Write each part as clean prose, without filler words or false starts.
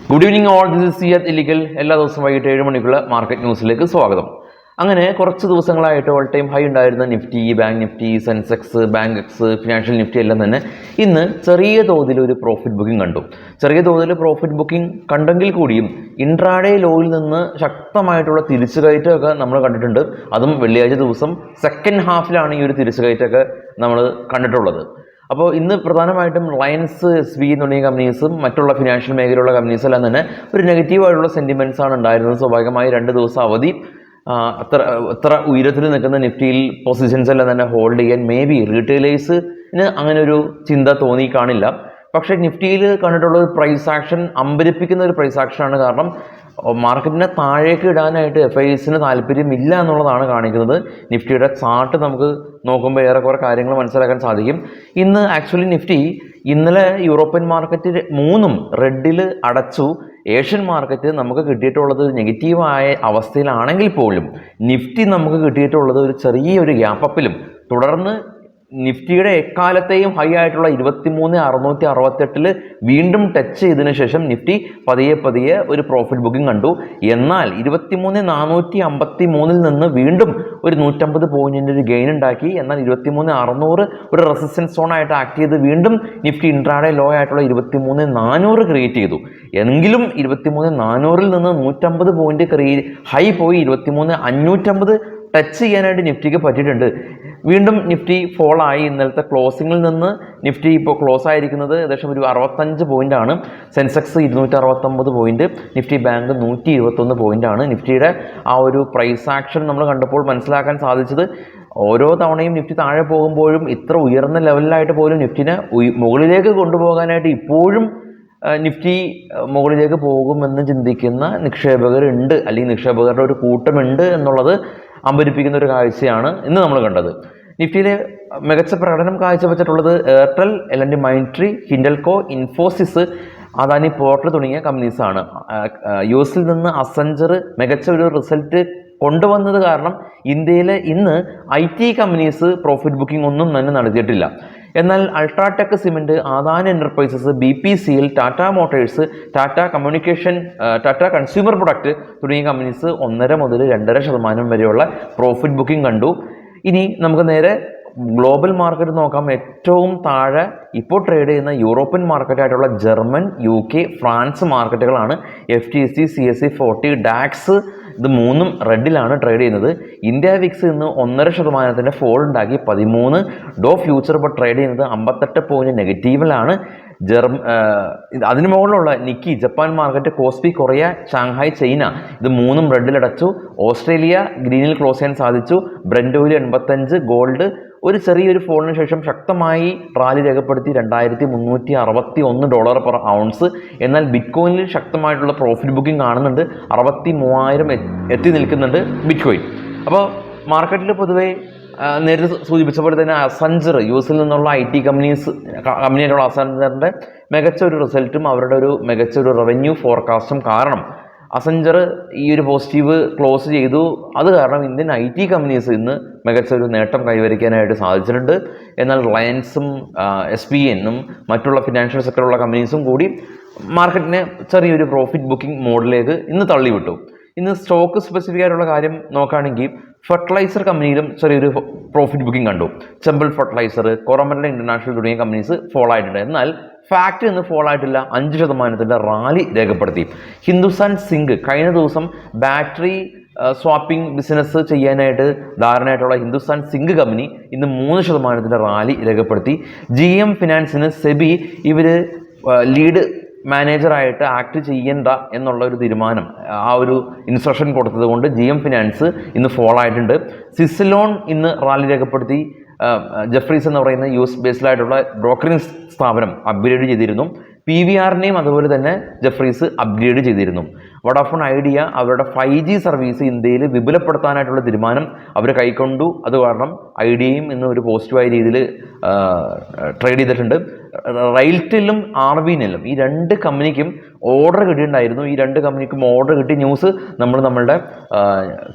Good evening all, this is Siyath Illikkal. എല്ലാ ദിവസവും വൈകിട്ട് 7 മണിക്കുള്ള മാർക്കറ്റ് ന്യൂസിലേക്ക് സ്വാഗതം. അങ്ങനെ കുറച്ച് ദിവസങ്ങളായിട്ട് ഓൾ ടൈം ഹൈ ഉണ്ടായിരുന്ന Nifty, bank Nifty, Sensex, bank X, financial Nifty എല്ലാം തന്നെ ഇന്ന് ചെറിയ തോതിൽ ഒരു പ്രോഫിറ്റ് ബുക്കിംഗ് കണ്ടു. ചെറിയ തോതിൽ പ്രോഫിറ്റ് ബുക്കിംഗ് കണ്ടെങ്കിൽ കൂടിയും ഇൻട്രാഡേ ലോയിൽ നിന്ന് ശക്തമായിട്ടുള്ള തിരിച്ചുകയറ്റമൊക്കെ നമ്മൾ കണ്ടിട്ടുണ്ട്. അതും വെള്ളിയാഴ്ച ദിവസം സെക്കൻഡ് ഹാഫിലാണ് ഈ ഒരു തിരിച്ചുകയറ്റമൊക്കെ നമ്മൾ കണ്ടിട്ടുള്ളത്. അപ്പോൾ ഇന്ന് പ്രധാനമായിട്ടും റിലയൻസ്, SBI തുടങ്ങിയ കമ്പനീസും മറ്റുള്ള ഫിനാൻഷ്യൽ മേഖലയിലുള്ള കമ്പനീസ് എല്ലാം തന്നെ ഒരു നെഗറ്റീവായിട്ടുള്ള സെൻറ്റിമെൻറ്റ്സ് ആണ് ഉണ്ടായിരുന്നത്. സ്വാഭാവികമായി 2 ദിവസം അവധി, അത്ര ഉയരത്തിൽ നിൽക്കുന്ന നിഫ്റ്റിയിൽ പൊസിഷൻസ് എല്ലാം തന്നെ ഹോൾഡ് ചെയ്യാൻ മേ ബി റീറ്റെയിലേഴ്സിന് അങ്ങനെ ഒരു ചിന്ത തോന്നി കാണില്ല. പക്ഷേ നിഫ്റ്റിയിൽ കണ്ടിട്ടുള്ള ഒരു പ്രൈസ് ആക്ഷൻ അമ്പരിപ്പിക്കുന്ന ഒരു പ്രൈസ് ആക്ഷനാണ്. കാരണം മാർക്കറ്റിനെ താഴേക്ക് ഇടാനായിട്ട് FISന് താല്പര്യമില്ല എന്നുള്ളതാണ് കാണിക്കുന്നത്. നിഫ്റ്റിയുടെ ചാർട്ട് നമുക്ക് നോക്കുമ്പോൾ ഏറെക്കുറെ കാര്യങ്ങൾ മനസ്സിലാക്കാൻ സാധിക്കും. ഇന്ന് ആക്ച്വലി നിഫ്റ്റി ഇന്നലെ യൂറോപ്യൻ മാർക്കറ്റ് 3ഉം റെഡിൽ അടച്ചു. ഏഷ്യൻ മാർക്കറ്റ് നമുക്ക് കിട്ടിയിട്ടുള്ളത് നെഗറ്റീവായ അവസ്ഥയിലാണെങ്കിൽ പോലും നിഫ്റ്റി നമുക്ക് കിട്ടിയിട്ടുള്ളത് ഒരു ചെറിയൊരു ഗ്യാപ്പപ്പിലും, തുടർന്ന് നിഫ്റ്റിയുടെ എക്കാലത്തെയും ഹൈ ആയിട്ടുള്ള 23,668 വീണ്ടും ടച്ച് ചെയ്തതിനു ശേഷം നിഫ്റ്റി പതിയെ ഒരു പ്രോഫിറ്റ് ബുക്കിംഗ് കണ്ടു. എന്നാൽ 23,453 നിന്ന് വീണ്ടും ഒരു 150 പോയിന്റിൻ്റെ ഒരു ഗെയിൻ ഉണ്ടാക്കി. എന്നാൽ 23,600 ഒരു റെസിസ്റ്റൻസ് സോൺ ആയിട്ട് ആക്ട് ചെയ്ത് വീണ്ടും നിഫ്റ്റി ഇൻട്രാഡേ ലോ ആയിട്ടുള്ള 23,400 ക്രിയേറ്റ് ചെയ്തു. എങ്കിലും 23,400 നിന്ന് 150 പോയിന്റ് ഹൈ പോയി 23,550 ടച്ച് ചെയ്യാനായിട്ട് നിഫ്റ്റിക്ക് പറ്റിയിട്ടുണ്ട്. വീണ്ടും നിഫ്റ്റി ഫോളായി. ഇന്നലത്തെ ക്ലോസിങ്ങിൽ നിന്ന് നിഫ്റ്റി ഇപ്പോൾ ക്ലോസ് ആയിരിക്കുന്നത് ഏകദേശം ഒരു 65 പോയിൻ്റാണ്. സെൻസെക്സ് 269 പോയിന്റ്, നിഫ്റ്റി ബാങ്ക് 121 പോയിൻ്റാണ്. നിഫ്റ്റിയുടെ ആ ഒരു പ്രൈസ് ആക്ഷൻ നമ്മൾ കണ്ടപ്പോൾ മനസ്സിലാക്കാൻ സാധിച്ചത്, ഓരോ തവണയും നിഫ്റ്റി താഴെ പോകുമ്പോഴും ഇത്ര ഉയർന്ന ലെവലിലായിട്ട് പോലും നിഫ്റ്റിനെ മുകളിലേക്ക് കൊണ്ടുപോകാനായിട്ട് ഇപ്പോഴും നിഫ്റ്റി മുകളിലേക്ക് പോകുമെന്ന് ചിന്തിക്കുന്ന നിക്ഷേപകരുണ്ട്, അല്ലെങ്കിൽ നിക്ഷേപകരുടെ ഒരു കൂട്ടമുണ്ട് എന്നുള്ളത് അമ്പരിപ്പിക്കുന്ന ഒരു കാഴ്ചയാണ് ഇന്ന് നമ്മൾ കണ്ടത്. നിഫ്റ്റിയിലെ മികച്ച പ്രകടനം കാഴ്ചവെച്ചിട്ടുള്ളത് Airtel, L&T Mindtree, Hindalco, Infosys, Adani port തുടങ്ങിയ കമ്പനീസാണ്. US നിന്ന് അസഞ്ചർ മികച്ച ഒരു റിസൾട്ട് കൊണ്ടുവന്നത് കാരണം ഇന്ത്യയിലെ ഇന്ന് IT കമ്പനീസ് പ്രോഫിറ്റ് ബുക്കിംഗ് ഒന്നും തന്നെ നടത്തിയിട്ടില്ല. എന്നാൽ UltraTech cement, Adani enterprises, BPCL, Tata Motors, Tata communication, Tata consumer product തുടങ്ങിയ കമ്പനീസ് 1.5 മുതൽ 2.5% വരെയുള്ള പ്രോഫിറ്റ് ബുക്കിംഗ് കണ്ടു. ഇനി നമുക്ക് നേരെ ഗ്ലോബൽ മാർക്കറ്റ് നോക്കാം. ഏറ്റവും താഴെ ഇപ്പോൾ ട്രേഡ് ചെയ്യുന്ന യൂറോപ്യൻ മാർക്കറ്റായിട്ടുള്ള ജർമ്മൻ, UK, ഫ്രാൻസ് മാർക്കറ്റുകളാണ്. FTSE, CSE 40, ഡാക്സ് ഇത് 3ഉം റെഡിലാണ് ട്രേഡ് ചെയ്യുന്നത്. ഇന്ത്യ വിക്സ് ഇന്ന് 1.5% ഫോൾ ഉണ്ടാക്കി 13. ഡോ ഫ്യൂച്ചർ ഇപ്പോൾ ട്രേഡ് ചെയ്യുന്നത് 58 പോയിന്റ് നെഗറ്റീവിലാണ്. അതിന് മുകളിലുള്ള Nikki, Japan market, KOSPI, Korea, Shanghai, China ഇത് 3ഉം റെഡിലടച്ചു. ഓസ്ട്രേലിയ ഗ്രീനിൽ ക്ലോസ് ചെയ്യാൻ സാധിച്ചു. ബ്രെന്റ് ഓയിൽ 85, ഗോൾഡ് ഒരു ചെറിയൊരു ഫോളിന് ശേഷം ശക്തമായി റാലി രേഖപ്പെടുത്തി $2,361 പെർ ഔൺസ്. എന്നാൽ ബിറ്റ്കോയിനിൽ ശക്തമായിട്ടുള്ള പ്രോഫിറ്റ് ബുക്കിംഗ് കാണുന്നുണ്ട്. 63,000 എത്തി നിൽക്കുന്നുണ്ട് ബിറ്റ്കോയിൻ. അപ്പോൾ മാർക്കറ്റിൽ പൊതുവേ നേരത്തെ സൂചിപ്പിച്ച പോലെ തന്നെ അസഞ്ചർ, US നിന്നുള്ള IT കമ്പനിയായിട്ടുള്ള അസഞ്ചറിൻ്റെ മികച്ച ഒരു റിസൾട്ടും അവരുടെ ഒരു മികച്ച ഒരു റവന്യൂ ഫോർകാസ്റ്റും കാരണം അസഞ്ചർ ഈ ഒരു പോസിറ്റീവ് ക്ലോസ് ചെയ്തു. അത് കാരണം ഇന്ത്യൻ IT കമ്പനീസ് ഇന്ന് മികച്ച ഒരു നേട്ടം കൈവരിക്കാനായിട്ട് സാധിച്ചിട്ടുണ്ട്. എന്നാൽ റിലയൻസും SBIനും മറ്റുള്ള ഫിനാൻഷ്യൽ സെക്ടറിലുള്ള കമ്പനീസും കൂടി മാർക്കറ്റിനെ ചെറിയൊരു പ്രോഫിറ്റ് ബുക്കിംഗ് മോഡിലേക്ക് ഇന്ന് തള്ളിവിട്ടു. ഇന്ന് സ്റ്റോക്ക് സ്പെസിഫിക് ആയിട്ടുള്ള കാര്യം നോക്കുകയാണെങ്കിൽ ഫെർട്ടിലൈസർ കമ്പനിയിലും ചെറിയൊരു പ്രോഫിറ്റ് ബുക്കിംഗ് കണ്ടു. ചെമ്പിൾ ഫെർട്ടിലൈസർ, കൊറോമൻഡൽ ഇന്റർനാഷണൽ തുടങ്ങിയ കമ്പനീസ് ഫോളോ ആയിട്ടുണ്ട്. എന്നാൽ ഫാക്ട് ഇന്ന് ഫോളോ ആയിട്ടില്ല. 5% റാലി രേഖപ്പെടുത്തി. ഹിന്ദുസ്ഥാൻ സിങ്ക് കഴിഞ്ഞ ദിവസം ബാറ്ററി സ്വാപ്പിംഗ് ബിസിനസ് ചെയ്യാനായിട്ട് ധാരണയായിട്ടുള്ള ഹിന്ദുസ്ഥാൻ സിങ്ക് കമ്പനി ഇന്ന് 3% റാലി രേഖപ്പെടുത്തി. GM ഫിനാൻസിന് സെബി ഇവർ ലീഡ് മാനേജറായിട്ട് ആക്ട് ചെയ്യേണ്ട എന്നുള്ള ഒരു തീരുമാനം, ആ ഒരു ഇൻസ്ട്രക്ഷൻ കൊടുത്തത് കൊണ്ട് GM ഫിനാൻസ് ഇന്ന് ഫോളോ ആയിട്ടുണ്ട്. സിസിലോൺ ഇന്ന് റാലി രേഖപ്പെടുത്തി. ജെഫ്രീസ് എന്ന് പറയുന്ന US ബേസ്ഡായിട്ടുള്ള ബ്രോക്കറിംഗ് സ്ഥാപനം അപ്ഗ്രേഡ് ചെയ്തിരുന്നു. PVRനെയും അതുപോലെ തന്നെ ജെഫ്രീസ് അപ്ഗ്രേഡ് ചെയ്തിരുന്നു. വോഡാഫോൺ ഐഡിയ അവരുടെ 5G സർവീസ് ഇന്ത്യയിൽ വിപുലപ്പെടുത്താനായിട്ടുള്ള തീരുമാനം അവർ കൈക്കൊണ്ടു. അത് കാരണം ഐഡിയയും ഇന്ന് ഒരു പോസിറ്റീവായ രീതിയിൽ ട്രേഡ് ചെയ്തിട്ടുണ്ട്. റെയിൽടെല്ലും RBNലും ഈ 2 കമ്പനിക്കും ഓർഡർ കിട്ടിയിട്ടുണ്ടായിരുന്നു. ഈ 2 കമ്പനിക്കും ഓർഡർ കിട്ടിയ ന്യൂസ് നമ്മളുടെ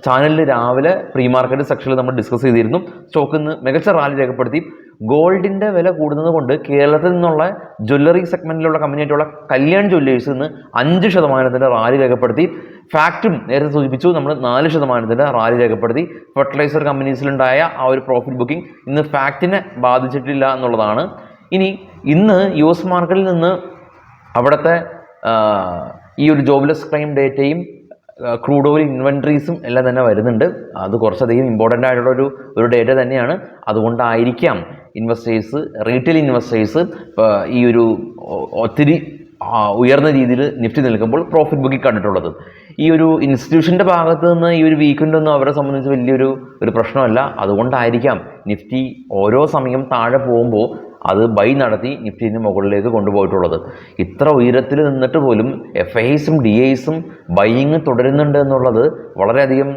ചാനലിൽ രാവിലെ പ്രീ മാർക്കറ്റ് സെക്ഷനിൽ നമ്മൾ ഡിസ്കസ് ചെയ്തിരുന്നു. സ്റ്റോക്ക് ഇന്ന് മികച്ച റാലി രേഖപ്പെടുത്തി. ഗോൾഡിൻ്റെ വില കൂടുന്നത് കൊണ്ട് കേരളത്തിൽ നിന്നുള്ള ജ്വല്ലറി സെഗ്മെൻറ്റിലുള്ള കമ്പനിയായിട്ടുള്ള കല്യാൺ ജ്വല്ലേഴ്സ് ഇന്ന് 5% റാലി രേഖപ്പെടുത്തി. ഫാക്റ്റും നേരത്തെ സൂചിപ്പിച്ചു, നമ്മൾ 4% റാലി രേഖപ്പെടുത്തി. ഫെർട്ടിലൈസർ കമ്പനീസിലുണ്ടായ ആ ഒരു പ്രോഫിറ്റ് ബുക്കിംഗ് ഇന്ന് ഫാക്റ്റിനെ ബാധിച്ചിട്ടില്ല എന്നുള്ളതാണ്. ഇനി ഇന്ന് US മാർക്കറ്റിൽ നിന്ന് അവിടുത്തെ ഈ ഒരു ജോബ്ലെസ് ക്ലെയിം ഡേറ്റയും ക്രൂഡ് ഓയിൽ ഇൻവെൻട്രീസും എല്ലാം തന്നെ വരുന്നുണ്ട്. അത് കുറച്ചധികം ഇമ്പോർട്ടൻ്റ് ആയിട്ടുള്ള ഒരു ഡേറ്റ തന്നെയാണ്. അതുകൊണ്ടായിരിക്കാം റീറ്റെയിൽ ഇൻവെസ്റ്റേഴ്സ് ഈ ഒരു ഒത്തിരി ഉയർന്ന രീതിയിൽ നിഫ്റ്റി നിൽക്കുമ്പോൾ പ്രോഫിറ്റ് ബുക്കിംഗ് കണ്ടിട്ടുള്ളത്. ഈ ഒരു ഇൻസ്റ്റിറ്റ്യൂഷൻ്റെ ഭാഗത്ത് നിന്ന് ഈ ഒരു വീക്കെൻഡൊന്നും അവരെ സംബന്ധിച്ച് വലിയൊരു പ്രശ്നമല്ല. അതുകൊണ്ടായിരിക്കാം നിഫ്റ്റി ഓരോ സമയം താഴെ പോകുമ്പോൾ അത് ബൈ നടത്തി നിഫ്റ്റിനെ മുകളിലേക്ക് കൊണ്ടുപോയിട്ടുള്ളത്. ഇത്ര ഉയരത്തിൽ നിന്നിട്ട് പോലും FIIസും DIസും ബൈയിങ് തുടരുന്നുണ്ട് എന്നുള്ളത് വളരെയധികം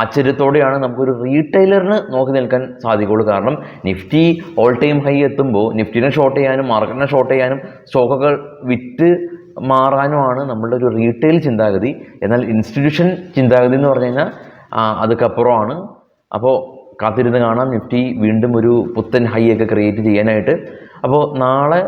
ആശ്ചര്യത്തോടെയാണ് നമുക്കൊരു റീറ്റെയിലറിന് നോക്കി നിൽക്കാൻ സാധിക്കുള്ളൂ. കാരണം നിഫ്റ്റി ഓൾ ടൈം ഹൈ എത്തുമ്പോൾ നിഫ്റ്റിനെ ഷോർട്ട് ചെയ്യാനും മാർക്കറ്റിനെ ഷോർട്ട് ചെയ്യാനും സ്റ്റോക്കുകൾ വിറ്റ് മാറാനുമാണ് നമ്മളുടെ ഒരു റീറ്റെയിൽ ചിന്താഗതി. എന്നാൽ ഇൻസ്റ്റിറ്റ്യൂഷൻ ചിന്താഗതി എന്ന് പറഞ്ഞു കഴിഞ്ഞാൽ അതൊക്കപ്പുറമാണ്. അപ്പോൾ കാത്തിരുന്ന് കാണാം നിഫ്റ്റി വീണ്ടും ഒരു പുത്തൻ ഹൈ ഒക്കെ ക്രിയേറ്റ് ചെയ്യാനായിട്ട്. അപ്പോൾ നാളെ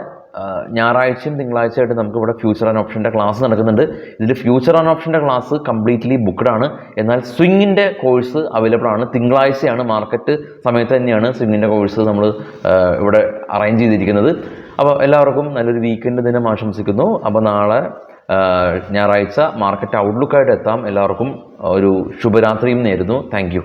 ഞായറാഴ്ചയും തിങ്കളാഴ്ചയായിട്ട് നമുക്കിവിടെ ഫ്യൂച്ചർ ആൻഡ് ഓപ്ഷൻ്റെ ക്ലാസ് നടക്കുന്നുണ്ട്. ഇതിൽ ഫ്യൂച്ചർ ആൻഡ് ഓപ്ഷൻ്റെ ക്ലാസ് കംപ്ലീറ്റ്ലി ബുക്ക്ഡാണ്. എന്നാൽ സ്വിങ്ങിൻ്റെ കോഴ്സ് അവൈലബിൾ ആണ്. തിങ്കളാഴ്ചയാണ്, മാർക്കറ്റ് സമയത്ത് തന്നെയാണ് സ്വിങ്ങിൻ്റെ കോഴ്സ് നമ്മൾ ഇവിടെ അറേഞ്ച് ചെയ്തിരിക്കുന്നത്. അപ്പോൾ എല്ലാവർക്കും നല്ലൊരു വീക്കെൻഡ് ദിനം ആശംസിക്കുന്നു. അപ്പോൾ നാളെ ഞായറാഴ്ച മാർക്കറ്റ് ഔട്ട്ലുക്കായിട്ട് എത്താം. എല്ലാവർക്കും ഒരു ശുഭരാത്രിയും നേരുന്നു. Thank you.